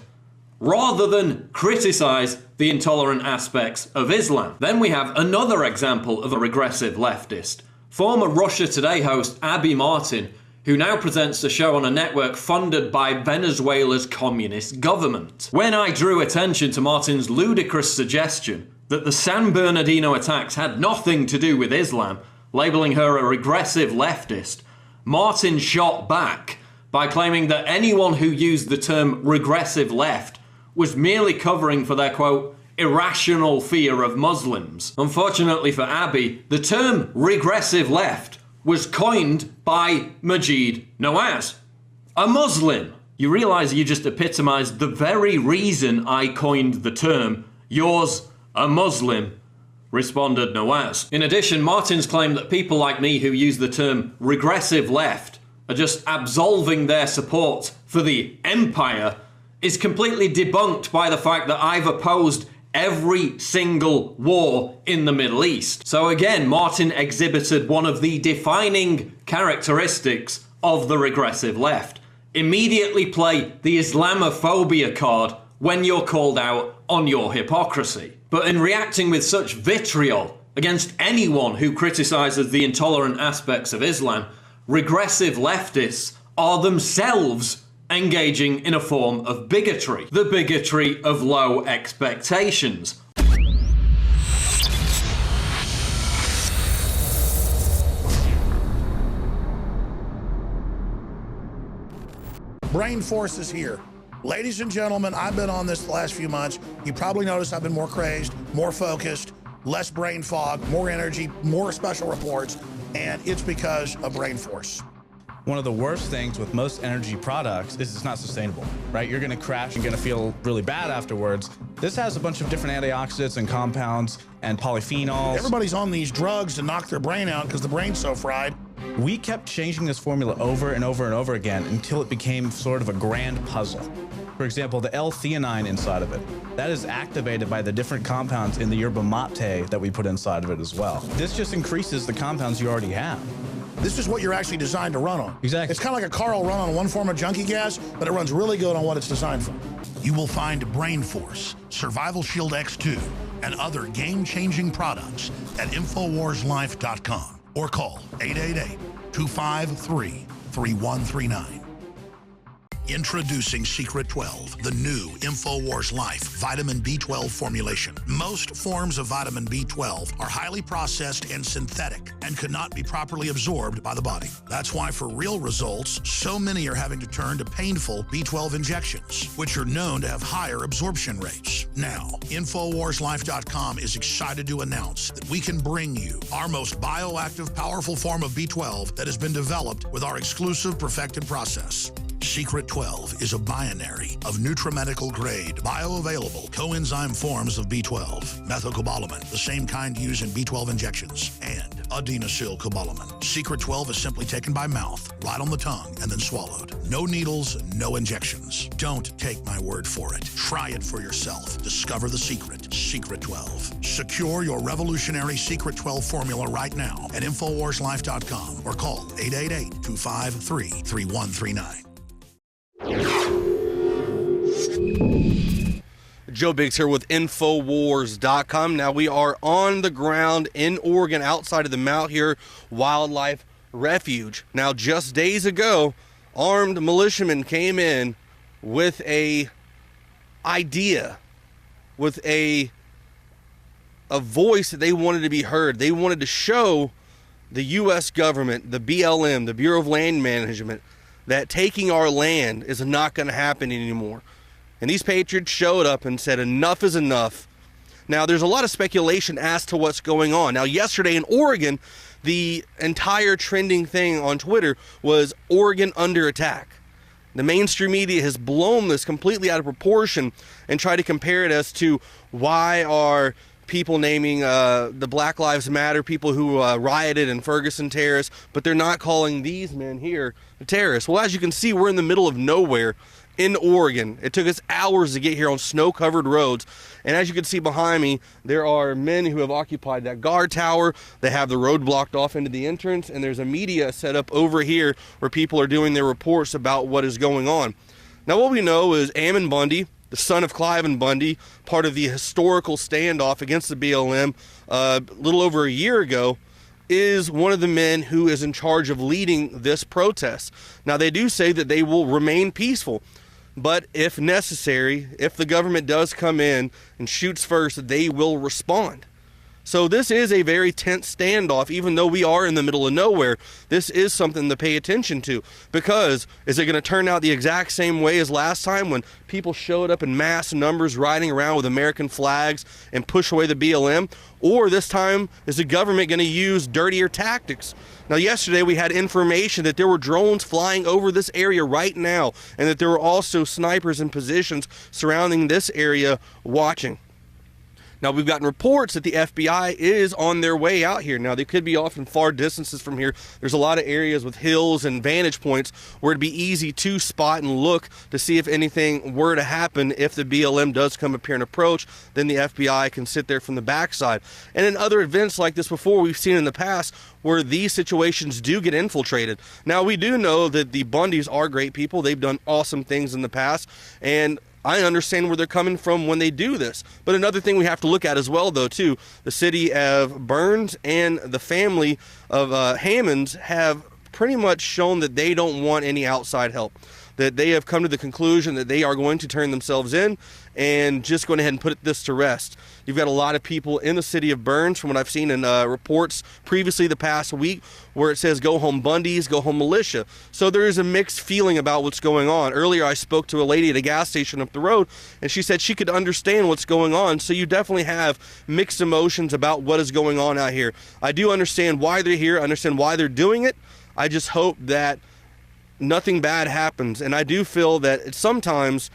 rather than criticize the intolerant aspects of Islam. Then we have another example of a regressive leftist. Former Russia Today host Abby Martin, who now presents a show on a network funded by Venezuela's communist government. When I drew attention to Martin's ludicrous suggestion that the San Bernardino attacks had nothing to do with Islam, labeling her a regressive leftist, Martin shot back by claiming that anyone who used the term regressive left was merely covering for their, quote, irrational fear of Muslims. Unfortunately for Abby, the term regressive left was coined by Maajid Nawaz, a Muslim. You realize you just epitomized the very reason I coined the term. Yours, a Muslim, responded Nawaz. In addition, Martin's claim that people like me who use the term regressive left are just absolving their support for the empire is completely debunked by the fact that I've opposed every single war in the Middle East. So again, Martin exhibited one of the defining characteristics of the regressive left. Immediately play the Islamophobia card when you're called out on your hypocrisy. But in reacting with such vitriol against anyone who criticizes the intolerant aspects of Islam, regressive leftists are themselves engaging in a form of bigotry. The bigotry of low expectations. Brain Force is here. Ladies and gentlemen, I've been on this the last few months. You probably noticed I've been more crazed, more focused, less brain fog, more energy, more special reports, and it's because of Brain Force. One of the worst things with most energy products is it's not sustainable, right? You're gonna crash, you're gonna feel really bad afterwards. This has a bunch of different antioxidants and compounds and polyphenols. Everybody's on these drugs to knock their brain out because the brain's so fried. We kept changing this formula over and over and over again until it became sort of a grand puzzle. For example, the L-theanine inside of it, that is activated by the different compounds in the yerba mate that we put inside of it as well. This just increases the compounds you already have. This is what you're actually designed to run on. Exactly. It's kind of like a car will run on one form of junkie gas, but it runs really good on what it's designed for. You will find Brain Force, Survival Shield X2, and other game-changing products at InfoWarsLife.com or call 888-253-3139. Introducing Secret 12, the new InfoWars Life vitamin B12 formulation. Most forms of vitamin B12 are highly processed and synthetic and could not be properly absorbed by the body. That's why for real results, so many are having to turn to painful B12 injections, which are known to have higher absorption rates. Now, InfoWarsLife.com is excited to announce that we can bring you our most bioactive, powerful form of B12 that has been developed with our exclusive perfected process. Secret 12 is a binary of nutramedical grade, bioavailable coenzyme forms of B12, methylcobalamin, the same kind used in B12 injections, and adenosylcobalamin. Secret 12 is simply taken by mouth, right on the tongue, and then swallowed. No needles, no injections. Don't take my word for it. Try it for yourself. Discover the secret. Secret 12. Secure your revolutionary Secret 12 formula right now at InfoWarsLife.com or call 888-253-3139. Joe Biggs here with InfoWars.com. Now we are on the ground in Oregon outside of the MALHEUR Wildlife Refuge. Now just days ago, armed militiamen came in with a idea, with a voice that they wanted to be heard. They wanted to show the U.S. government, the BLM, the Bureau of Land Management, that taking our land is not going to happen anymore. And these patriots showed up and said enough is enough. Now, there's a lot of speculation as to what's going on. Now, yesterday in Oregon, the entire trending thing on Twitter was Oregon under attack. The mainstream media has blown this completely out of proportion and tried to compare it as to why are people naming the Black Lives Matter people who rioted in Ferguson terrorists, but they're not calling these men here terrorists. Well, as you can see, we're in the middle of nowhere, in Oregon. It took us hours to get here on snow-covered roads. And as you can see behind me, there are men who have occupied that guard tower. They have the road blocked off into the entrance, and there's a media set up over here where people are doing their reports about what is going on. Now, what we know is Ammon Bundy, the son of Cliven Bundy, part of the historical standoff against the BLM a little over a year ago, is one of the men who is in charge of leading this protest. Now, they do say that they will remain peaceful, but if necessary, if the government does come in and shoots first, they will respond. So this is a very tense standoff, even though we are in the middle of nowhere. This is something to pay attention to, because is it going to turn out the exact same way as last time when people showed up in mass numbers riding around with American flags and push away the BLM? Or this time, is the government going to use dirtier tactics? Now, yesterday we had information that there were drones flying over this area right now, and that there were also snipers in positions surrounding this area watching. Now, we've gotten reports that the FBI is on their way out here. Now, they could be off in far distances from here. There's a lot of areas with hills and vantage points where it'd be easy to spot and look to see if anything were to happen. If the BLM does come up here and approach, then the FBI can sit there from the backside. And in other events like this before, we've seen in the past where these situations do get infiltrated. Now, we do know that the Bundys are great people. They've done awesome things in the past, and I understand where they're coming from when they do this. But another thing we have to look at as well, though, too, the city of Burns and the family of Hammonds have pretty much shown that they don't want any outside help, that they have come to the conclusion that they are going to turn themselves in and just go ahead and put this to rest. You've got a lot of people in the city of Burns, from what I've seen in reports previously the past week, where it says go home Bundys, go home militia. So there is a mixed feeling about what's going on. Earlier I spoke to a lady at a gas station up the road, and she said she could understand what's going on. So you definitely have mixed emotions about what is going on out here. I do understand why they're here, I understand why they're doing it. I just hope that nothing bad happens. And I do feel that sometimes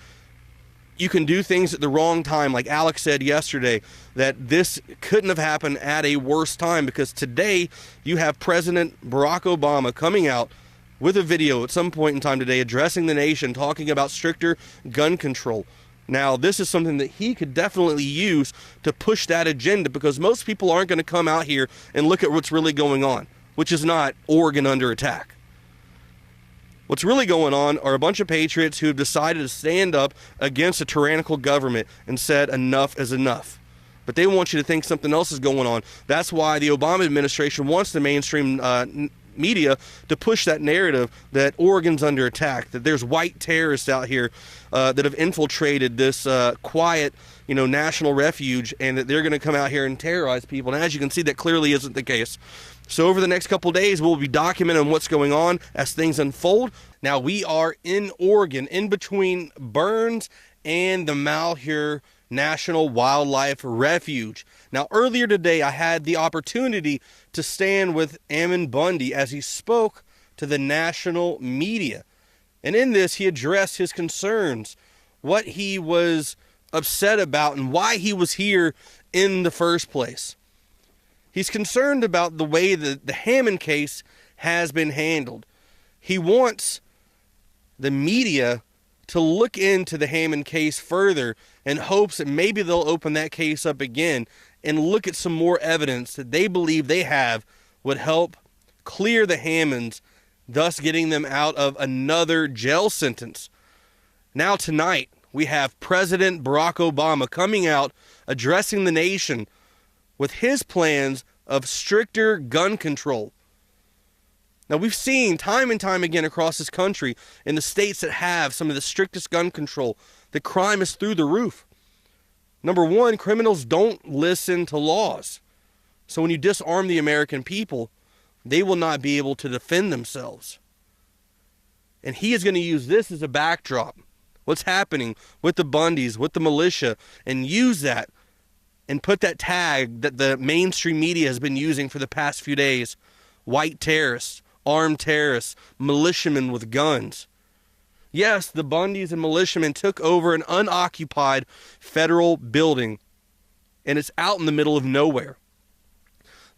you can do things at the wrong time. Like Alex said yesterday, that this couldn't have happened at a worse time, because today you have President Barack Obama coming out with a video at some point in time today addressing the nation, talking about stricter gun control. Now, this is something that he could definitely use to push that agenda, because most people aren't going to come out here and look at what's really going on, which is not Oregon under attack. What's really going on are a bunch of patriots who have decided to stand up against a tyrannical government and said enough is enough. But they want you to think something else is going on. That's why the Obama administration wants the mainstream media to push that narrative that Oregon's under attack, that there's white terrorists out here that have infiltrated this quiet, national refuge, and that they're going to come out here and terrorize people. And as you can see, that clearly isn't the case. So over the next couple of days, we'll be documenting what's going on as things unfold. Now, we are in Oregon, in between Burns and the Malheur National Wildlife Refuge. Now, earlier today, I had the opportunity to stand with Ammon Bundy as he spoke to the national media. And in this, he addressed his concerns, what he was upset about, and why he was here in the first place. He's concerned about the way that the Hammond case has been handled. He wants the media to look into the Hammond case further in hopes that maybe they'll open that case up again and look at some more evidence that they believe they have would help clear the Hammonds, thus getting them out of another jail sentence. Now tonight, we have President Barack Obama coming out addressing the nation with his plans of stricter gun control. Now, we've seen time and time again across this country, in the states that have some of the strictest gun control, the crime is through the roof. Number one, criminals don't listen to laws. So when you disarm the American people, they will not be able to defend themselves. And he is going to use this as a backdrop, what's happening with the Bundys, with the militia, and use that and put that tag that the mainstream media has been using for the past few days: white terrorists, armed terrorists, militiamen with guns. Yes, the Bundys and militiamen took over an unoccupied federal building, and it's out in the middle of nowhere.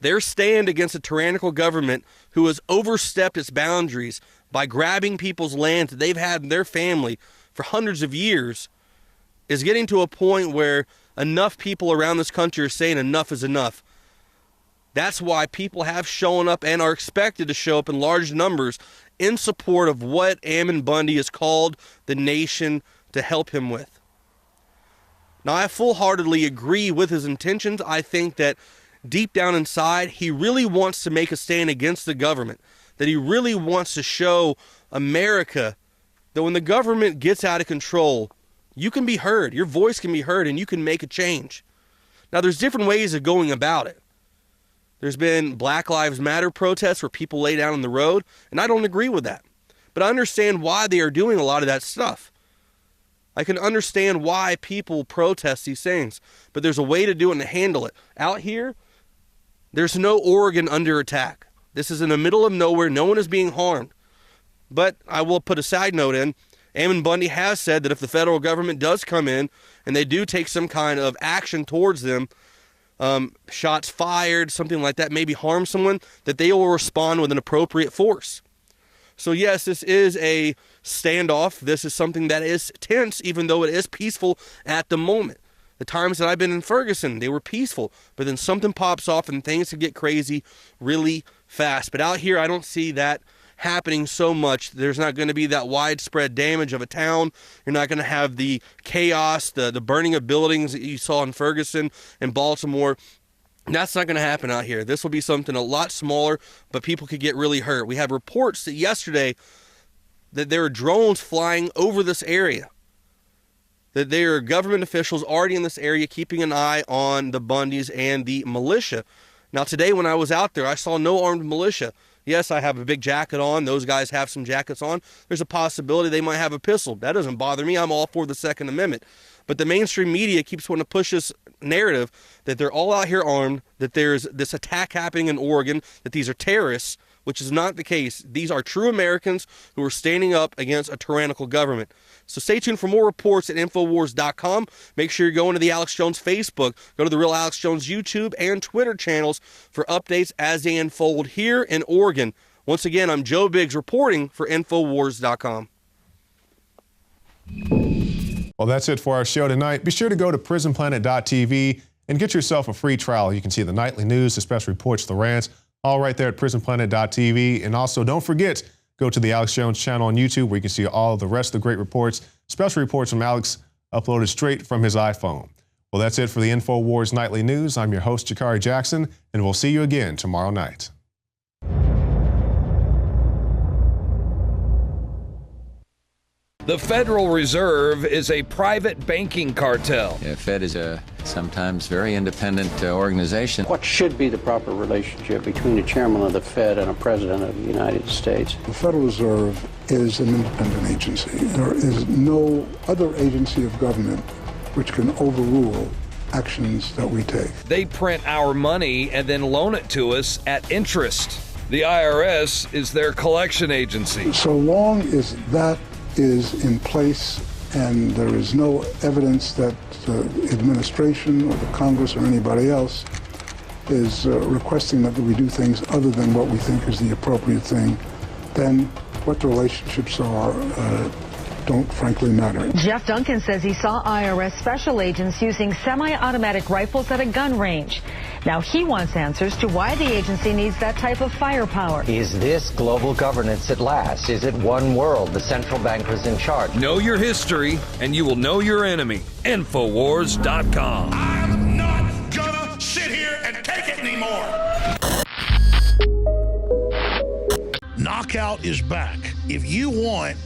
Their stand against a tyrannical government who has overstepped its boundaries by grabbing people's land that they've had in their family for hundreds of years is getting to a point where enough people around this country are saying enough is enough. That's why people have shown up and are expected to show up in large numbers in support of what Ammon Bundy has called the nation to help him with. Now, I full-heartedly agree with his intentions. I think that deep down inside, he really wants to make a stand against the government, that he really wants to show America that when the government gets out of control, you can be heard, your voice can be heard, and you can make a change. Now, there's different ways of going about it. There's been Black Lives Matter protests where people lay down on the road, and I don't agree with that. But I understand why they are doing a lot of that stuff. I can understand why people protest these things, but there's a way to do it and to handle it. Out here, there's no Oregon under attack. This is in the middle of nowhere. No one is being harmed. But I will put a side note in. Ammon Bundy has said that if the federal government does come in and they do take some kind of action towards them, shots fired, something like that, maybe harm someone, that they will respond with an appropriate force. So yes, this is a standoff. This is something that is tense, even though it is peaceful at the moment. The times that I've been in Ferguson, they were peaceful, but then something pops off and things can get crazy really fast. But out here, I don't see that happening so much. There's not going to be that widespread damage of a town. You're not going to have the chaos, the burning of buildings that you saw in Ferguson and Baltimore. That's not going to happen out here. This will be something a lot smaller, but people could get really hurt. We have reports that yesterday that there are drones flying over this area, that there are government officials already in this area keeping an eye on the Bundys and the militia. Now today when I was out there, I saw no armed militia. Yes, I have a big jacket on. Those guys have some jackets on. There's a possibility they might have a pistol. That doesn't bother me. I'm all for the Second Amendment. But the mainstream media keeps wanting to push this narrative that they're all out here armed, that there's this attack happening in Oregon, that these are terrorists, which is not the case. These are true Americans who are standing up against a tyrannical government. So stay tuned for more reports at Infowars.com. Make sure you're going to the Alex Jones Facebook, go to the Real Alex Jones YouTube and Twitter channels for updates as they unfold here in Oregon. Once again, I'm Joe Biggs reporting for Infowars.com. Well, that's it for our show tonight. Be sure to go to prisonplanet.tv and get yourself a free trial. You can see the nightly news, the special reports, the rants, all right there at prisonplanet.tv. And also, don't forget, go to the Alex Jones channel on YouTube where you can see all of the rest of the great reports, special reports from Alex uploaded straight from his iPhone. Well, that's it for the InfoWars Nightly News. I'm your host, Jakari Jackson, and we'll see you again tomorrow night. The Federal Reserve is a private banking cartel. The Fed is a sometimes very independent organization. What should be the proper relationship between the chairman of the Fed and a president of the United States? The Federal Reserve is an independent agency. There is no other agency of government which can overrule actions that we take. They print our money and then loan it to us at interest. The IRS is their collection agency. So long as that is in place and there is no evidence that the administration or the Congress or anybody else is requesting that we do things other than what we think is the appropriate thing, then what the relationships are don't frankly matter. Jeff Duncan says he saw IRS special agents using semi-automatic rifles at a gun range. Now he wants answers to why the agency needs that type of firepower. Is this global governance at last? Is it one world, the central bankers in charge? Know your history, and you will know your enemy. Infowars.com. I'm not gonna sit here and take it anymore. Knockout is back. If you want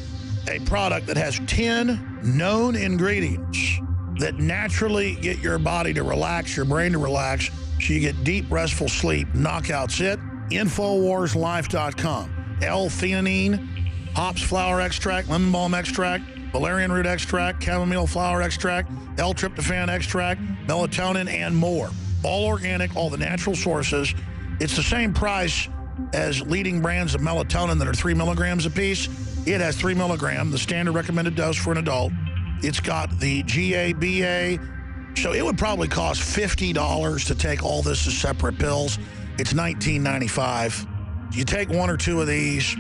a product that has 10 known ingredients that naturally get your body to relax, your brain to relax, so you get deep, restful sleep, Knockout's it. InfoWarsLife.com. L-theanine, hops flower extract, lemon balm extract, valerian root extract, chamomile flower extract, L-tryptophan extract, melatonin, and more. All organic, all the natural sources. It's the same price as leading brands of melatonin that are 3 milligrams a piece. It has 3 milligrams, the standard recommended dose for an adult. It's got the GABA, so it would probably cost $50 to take all this as separate pills. It's $19.95. You take one or two of these,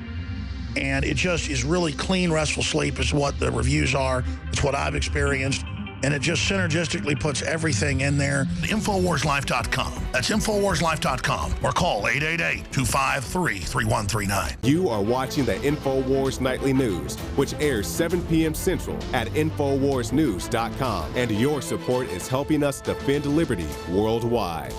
And it just is really clean, restful sleep is what the reviews are. It's what I've experienced. And it just synergistically puts everything in there. InfoWarsLife.com. That's InfoWarsLife.com. Or call 888-253-3139. You are watching the InfoWars Nightly News, which airs 7 p.m. Central at InfoWarsNews.com. And your support is helping us defend liberty worldwide.